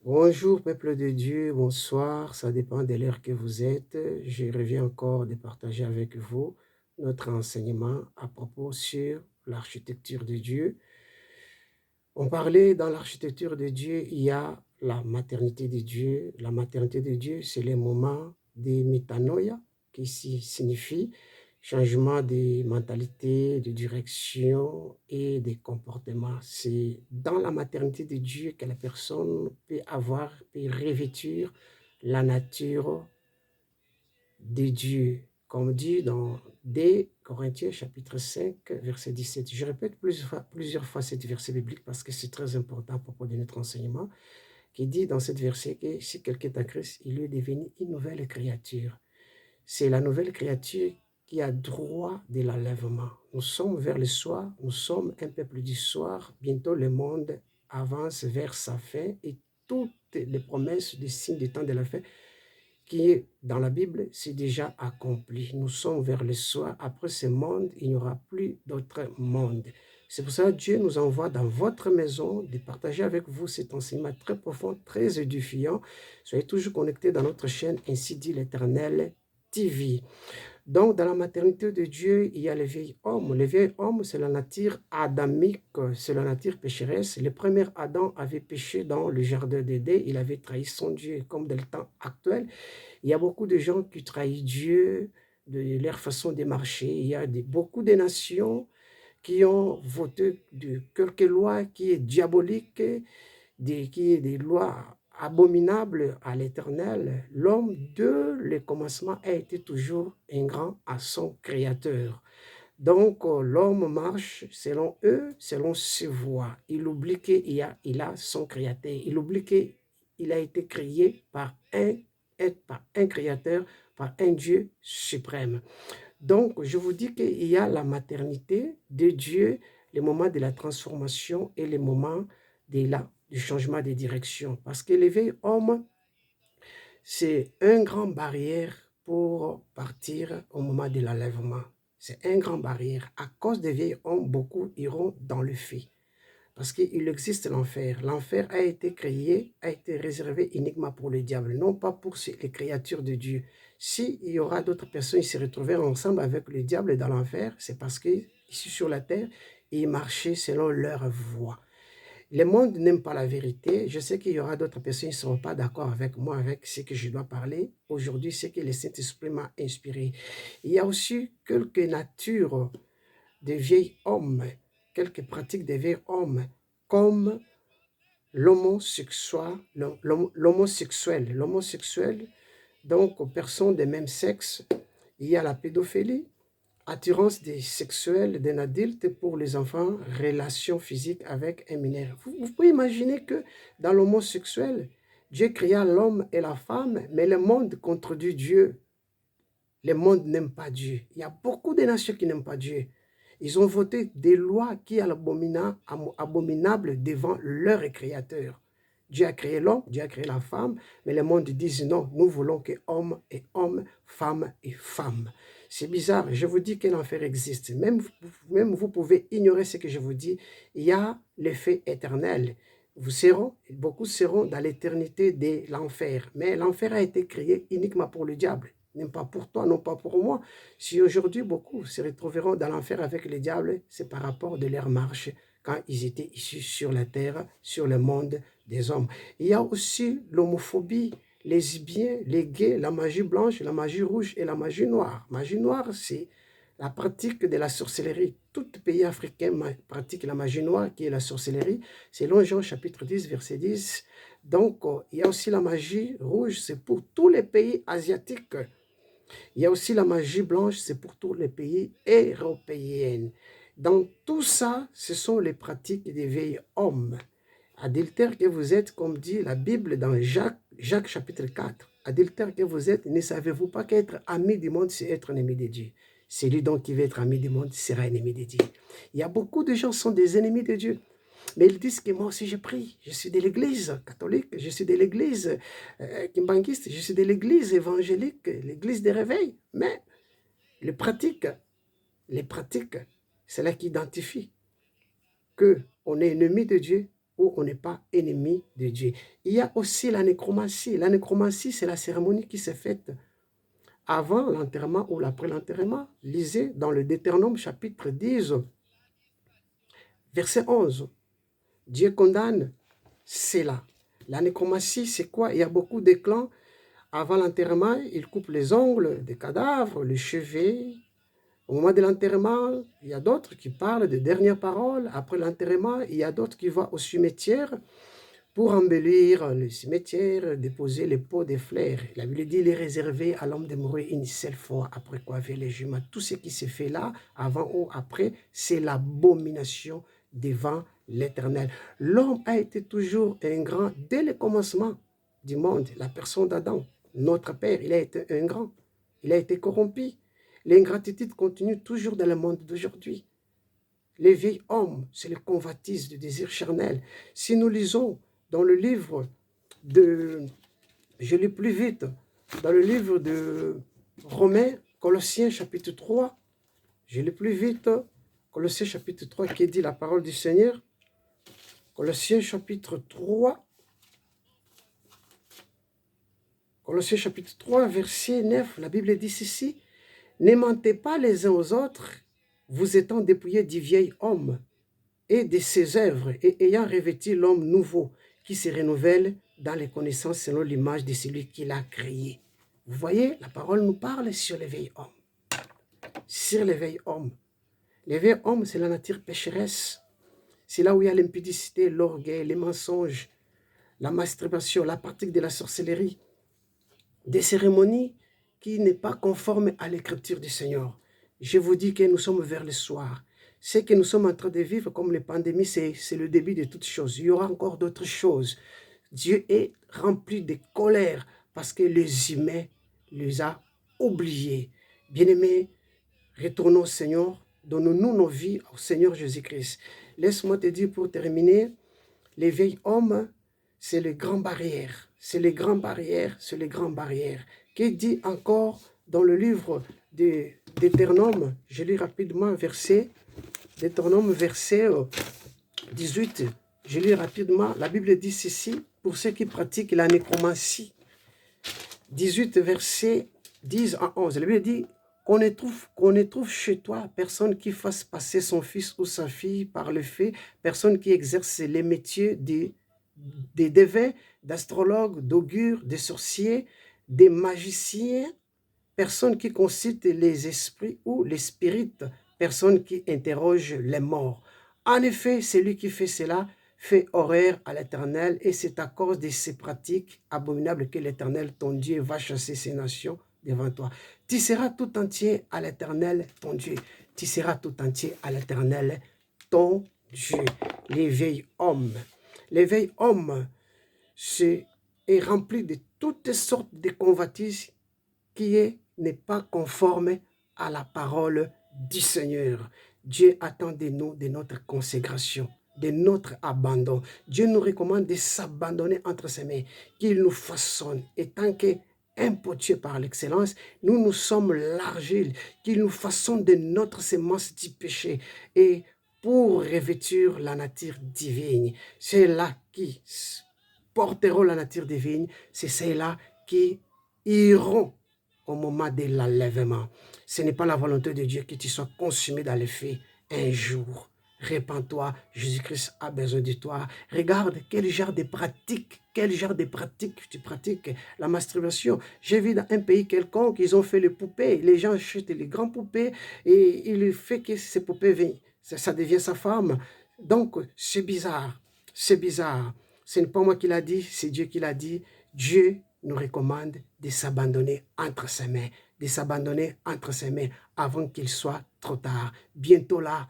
Bonjour, peuple de Dieu, bonsoir, ça dépend de l'heure que vous êtes. Je reviens encore de partager avec vous notre enseignement à propos sur l'architecture de Dieu. On parlait dans l'architecture de Dieu, il y a la maternité de Dieu. La maternité de Dieu, c'est le moment de métanoïa, qui signifie changement de mentalité, de direction et de comportement. C'est dans la maternité de Dieu que la personne peut revêtir la nature de Dieu, comme dit dans 2 Corinthiens chapitre 5, verset 17. Je répète plusieurs fois cet verset biblique parce que c'est très important à propos de notre enseignement, qui dit dans ce verset que si quelqu'un est en Christ, il est devenu une nouvelle créature. C'est la nouvelle créature qui a droit de l'enlèvement. Nous sommes vers le soir, nous sommes un peuple du soir. Bientôt le monde avance vers sa fin et toutes les promesses des signes du temps de la fin qui est dans la Bible, c'est déjà accompli. Nous sommes vers le soir. Après ce monde, il n'y aura plus d'autre monde. C'est pour ça que Dieu nous envoie dans votre maison de partager avec vous cet enseignement très profond, très édifiant. Soyez toujours connectés dans notre chaîne, ainsi dit l'Éternel TV. Donc, dans la maternité de Dieu, il y a le vieil homme. Le vieil homme, c'est la nature adamique, c'est la nature pécheresse. Le premier Adam avait péché dans le jardin d'Éden, il avait trahi son Dieu, comme dans le temps actuel. Il y a beaucoup de gens qui trahissent Dieu, de leur façon de marcher. Il y a beaucoup de nations qui ont voté de quelques lois qui est diabolique, qui est des lois abominables à l'Éternel. L'homme, de le commencement, a été toujours ingrat à son Créateur. Donc, l'homme marche selon eux, selon ses voies. Il oublie il a son Créateur. Il oublie qu'il a été créé par un Créateur, par un Dieu suprême. Donc, je vous dis qu'il y a la maternité de Dieu, les moments de la transformation et les moments du changement de direction. Parce que l'éveil homme, c'est une grande barrière pour partir au moment de l'enlèvement. C'est une grande barrière. À cause des vieils hommes, beaucoup iront dans le feu. Parce qu'il existe l'enfer. L'enfer a été créé, a été réservé uniquement pour le diable, non pas pour les créatures de Dieu. S'il y aura d'autres personnes qui se retrouveront ensemble avec le diable dans l'enfer, c'est parce qu'ici sur la terre, ils marchaient selon leur voie. Le monde n'aime pas la vérité. Je sais qu'il y aura d'autres personnes qui ne seront pas d'accord avec moi, avec ce que je dois parler. Aujourd'hui, c'est que le Saint-Esprit m'a inspiré. Il y a aussi quelques natures de vieils hommes, quelques pratiques de vieils hommes, comme l'homosexuel, donc aux personnes de même sexe. Il y a la pédophilie, attirance sexuelle d'un adulte pour les enfants, relation physique avec un mineur. Vous pouvez imaginer que dans l'homosexuel, Dieu créa l'homme et la femme, mais le monde contredit Dieu. Le monde n'aime pas Dieu. Il y a beaucoup de nations qui n'aiment pas Dieu. Ils ont voté des lois qui sont abominables devant leur créateur. Dieu a créé l'homme, Dieu a créé la femme, mais le monde dit non, nous voulons que homme et homme, femme et femme. C'est bizarre, je vous dis que l'enfer existe. Même vous pouvez ignorer ce que je vous dis. Il y a l'effet éternel. Beaucoup seront dans l'éternité de l'enfer. Mais l'enfer a été créé uniquement pour le diable. Non pas pour toi, non pas pour moi. Si aujourd'hui beaucoup se retrouveront dans l'enfer avec le diable, c'est par rapport de leur marche quand ils étaient issus sur la terre, sur le monde des hommes. Il y a aussi l'homophobie, les lesbiens, les gays, la magie blanche, la magie rouge et la magie noire. Magie noire, c'est la pratique de la sorcellerie. Tout pays africain pratique la magie noire, qui est la sorcellerie, selon Jean chapitre 10, verset 10. Donc, il y a aussi la magie rouge, c'est pour tous les pays asiatiques. Il y a aussi la magie blanche, c'est pour tous les pays européens. Dans tout ça, ce sont les pratiques des vieils hommes. Adultère que vous êtes, comme dit la Bible dans Jacques chapitre 4. Adultère que vous êtes, ne savez-vous pas qu'être ami du monde, c'est être ennemi de Dieu. Celui donc qui veut être ami du monde sera ennemi de Dieu. Il y a beaucoup de gens qui sont des ennemis de Dieu. Mais ils disent que moi aussi je prie, je suis de l'église catholique, je suis de l'église kimbanguiste, je suis de l'église évangélique, l'église des réveils. Mais les pratiques, c'est là qui identifient qu'on est ennemi de Dieu où on n'est pas ennemi de Dieu. Il y a aussi la nécromancie. La nécromancie, c'est la cérémonie qui s'est faite avant l'enterrement ou après l'enterrement. Lisez dans le Deutéronome chapitre 10, verset 11. Dieu condamne cela. La nécromancie, c'est quoi? Il y a beaucoup de clans. Avant l'enterrement, ils coupent les ongles des cadavres, les cheveux. Au moment de l'enterrement, il y a d'autres qui parlent de dernières paroles. Après l'enterrement, il y a d'autres qui vont au cimetière pour embellir le cimetière, déposer les pots de fleurs. La Bible dit il est réservé à l'homme de mourir une seule fois après coiffer les juments. Tout ce qui se fait là, avant ou après, c'est l'abomination devant l'Éternel. L'homme a été toujours ingrat dès le commencement du monde. La personne d'Adam, notre Père, il a été ingrat. Il a été corrompu. L'ingratitude continue toujours dans le monde d'aujourd'hui. Les vieils hommes, c'est le convoitise du désir charnel. Si nous lisons dans le livre de, je lis plus vite, dans le livre de Romains, Colossiens chapitre 3, je lis plus vite, Colossiens chapitre 3 qui dit la parole du Seigneur. Colossiens chapitre 3, Colossiens chapitre 3, verset 9, la Bible dit ceci, « Ne mentez pas les uns aux autres, vous étant dépouillés du vieil homme et de ses œuvres, et ayant revêtu l'homme nouveau, qui se renouvelle dans les connaissances selon l'image de celui qui l'a créé. » Vous voyez, la parole nous parle sur les vieils hommes. Sur les vieils hommes. Les vieils hommes, c'est la nature pécheresse. C'est là où il y a l'impudicité, l'orgueil, les mensonges, la masturbation, la pratique de la sorcellerie, des cérémonies qui n'est pas conforme à l'écriture du Seigneur. Je vous dis que nous sommes vers le soir. Ce que nous sommes en train de vivre comme les pandémies, c'est le début de toutes choses. Il y aura encore d'autres choses. Dieu est rempli de colère parce que les humains les a oubliés. Bien-aimés, retournons au Seigneur, donnons-nous nos vies au Seigneur Jésus-Christ. Laisse-moi te dire pour terminer, les vieils hommes, c'est les grandes barrières. C'est les grandes barrières, c'est les grandes barrières. Qui dit encore dans le livre de Deutéronome, je lis rapidement verset, Deutéronome verset 18, je lis rapidement, la Bible dit ceci, pour ceux qui pratiquent la nécromancie, 18 verset 10 à 11, la Bible dit, qu'on ne trouve chez toi personne qui fasse passer son fils ou sa fille par le fait, personne qui exerce les métiers des devins, d'astrologues, d'augures, des sorciers, des magiciens, personne qui consulte les esprits ou les spirites, personne qui interroge les morts. En effet, celui qui fait cela fait horreur à l'Éternel, et c'est à cause de ces pratiques abominables que l'Éternel, ton Dieu, va chasser ces nations devant toi. Tu seras tout entier à l'Éternel, ton Dieu. Tu seras tout entier à l'Éternel, ton Dieu. Les vieils hommes. Les vieils hommes est rempli de toutes sortes de convoitises qui n'est pas conforme à la parole du Seigneur. Dieu attend de nous, de notre consécration, de notre abandon. Dieu nous recommande de s'abandonner entre ses mains, qu'il nous façonne. Et tant qu'un potier par l'excellence, nous sommes l'argile, qu'il nous façonne de notre semence du péché et pour revêtir la nature divine. C'est là qui porteront la nature divine, c'est ceux-là qui iront au moment de l'enlèvement. Ce n'est pas la volonté de Dieu que tu sois consumé dans les faits un jour. Répands-toi, Jésus-Christ a besoin de toi. Regarde quel genre de pratique tu pratiques. La masturbation. J'ai vu dans un pays quelconque, ils ont fait les poupées. Les gens achètent les grandes poupées et il fait que ces poupées viennent. Ça devient sa femme. Donc, c'est bizarre. C'est bizarre. Ce n'est pas moi qui l'a dit, c'est Dieu qui l'a dit. Dieu nous recommande de s'abandonner entre ses mains, de s'abandonner entre ses mains avant qu'il soit trop tard. Bientôt là,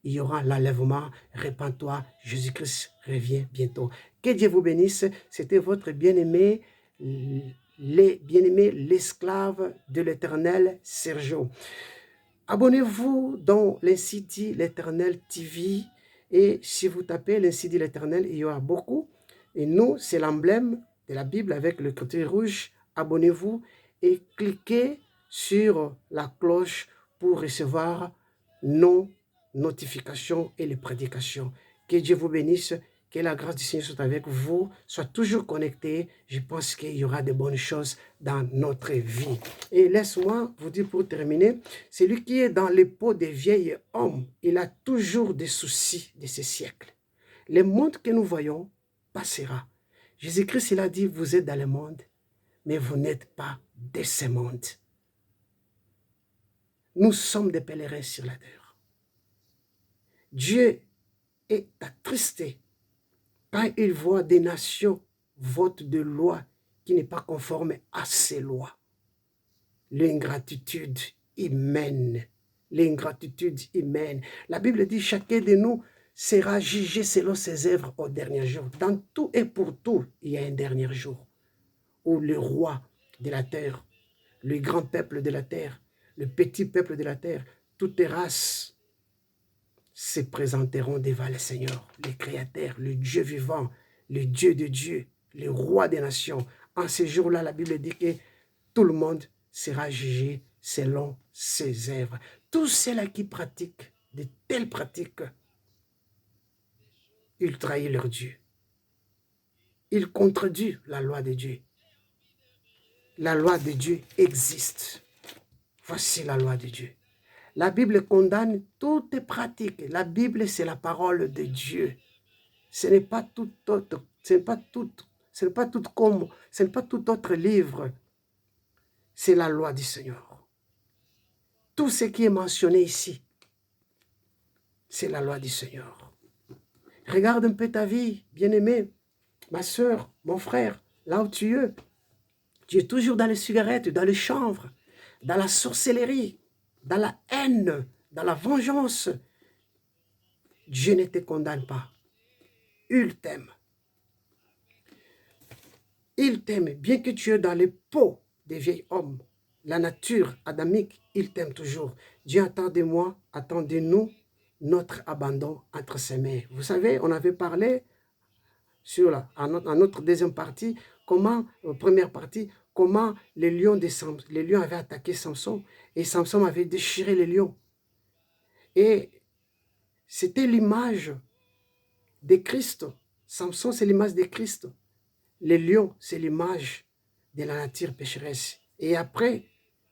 il y aura l'enlèvement. Répands-toi, Jésus-Christ revient bientôt. Que Dieu vous bénisse. C'était votre bien-aimé, l'esclave de l'Éternel, Sergio. Abonnez-vous dans l'Insidie l'Éternel TV. Et si vous tapez l'Insidie l'Éternel, il y aura beaucoup. Et nous, c'est l'emblème de la Bible avec le côté rouge. Abonnez-vous et cliquez sur la cloche pour recevoir nos notifications et les prédications. Que Dieu vous bénisse. Que la grâce du Seigneur soit avec vous, soit toujours connecté. Je pense qu'il y aura de bonnes choses dans notre vie. Et laisse-moi vous dire pour terminer, celui qui est dans les peaux des vieils hommes, il a toujours des soucis de ce siècle. Le monde que nous voyons passera. Jésus-Christ, il a dit, vous êtes dans le monde, mais vous n'êtes pas de ce monde. Nous sommes des pèlerins sur la terre. Dieu est attristé quand il voit des nations votent de lois qui n'est pas conforme à ces lois. L'ingratitude humaine. L'ingratitude humaine. La Bible dit, chacun de nous sera jugé selon ses œuvres au dernier jour. Dans tout et pour tout, il y a un dernier jour où le roi de la terre, le grand peuple de la terre, le petit peuple de la terre, toutes les races se présenteront devant le Seigneur, le Créateur, le Dieu vivant, le Dieu de Dieu, le roi des nations. En ce jour-là, la Bible dit que tout le monde sera jugé selon ses œuvres. Tous ceux-là qui pratiquent de telles pratiques, ils trahissent leur Dieu. Ils contredisent la loi de Dieu. La loi de Dieu existe. Voici la loi de Dieu. La Bible condamne toutes pratiques. La Bible, c'est la parole de Dieu. Ce n'est pas tout autre, ce n'est pas tout autre livre. C'est la loi du Seigneur. Tout ce qui est mentionné ici, c'est la loi du Seigneur. Regarde un peu ta vie, bien-aimé, ma soeur, mon frère, là où tu es. Tu es toujours dans les cigarettes, dans le chanvre, dans la sorcellerie, dans la haine, dans la vengeance. Dieu ne te condamne pas. Il t'aime. Il t'aime, bien que tu es dans les peaux des vieils hommes. La nature adamique, il t'aime toujours. Dieu attend de moi, attend de nous notre abandon entre ses mains. Vous savez, on avait parlé en notre deuxième partie, première partie, comment les lions avaient attaqué Samson et Samson avait déchiré les lions. Et c'était l'image de Christ. Samson, c'est l'image de Christ. Les lions, c'est l'image de la nature pécheresse. Et après,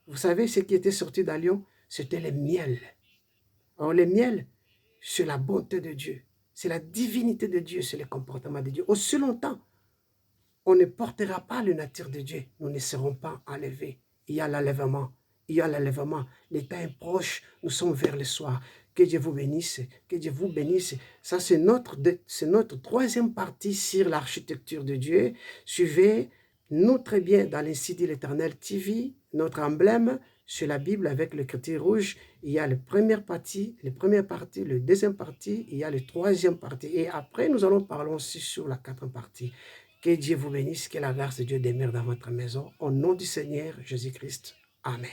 vous savez, ce qui était sorti d'un lion, c'était le miel. Alors le miel, c'est la bonté de Dieu. C'est la divinité de Dieu, c'est le comportement de Dieu. Aussi longtemps, on ne portera pas la nature de Dieu. Nous ne serons pas enlevés. Il y a l'enlèvement. Il y a l'enlèvement. Le temps est proche. Nous sommes vers le soir. Que Dieu vous bénisse. Que Dieu vous bénisse. Ça, c'est notre troisième partie sur l'architecture de Dieu. Suivez-nous très bien dans l'Institut de l'Éternel TV, notre emblème sur la Bible avec le crétin rouge. Il y a la première partie, la deuxième partie, il y a la troisième partie. Et après, nous allons parler aussi sur la quatrième partie. Que Dieu vous bénisse, que la grâce de Dieu demeure dans votre maison. Au nom du Seigneur Jésus-Christ. Amen.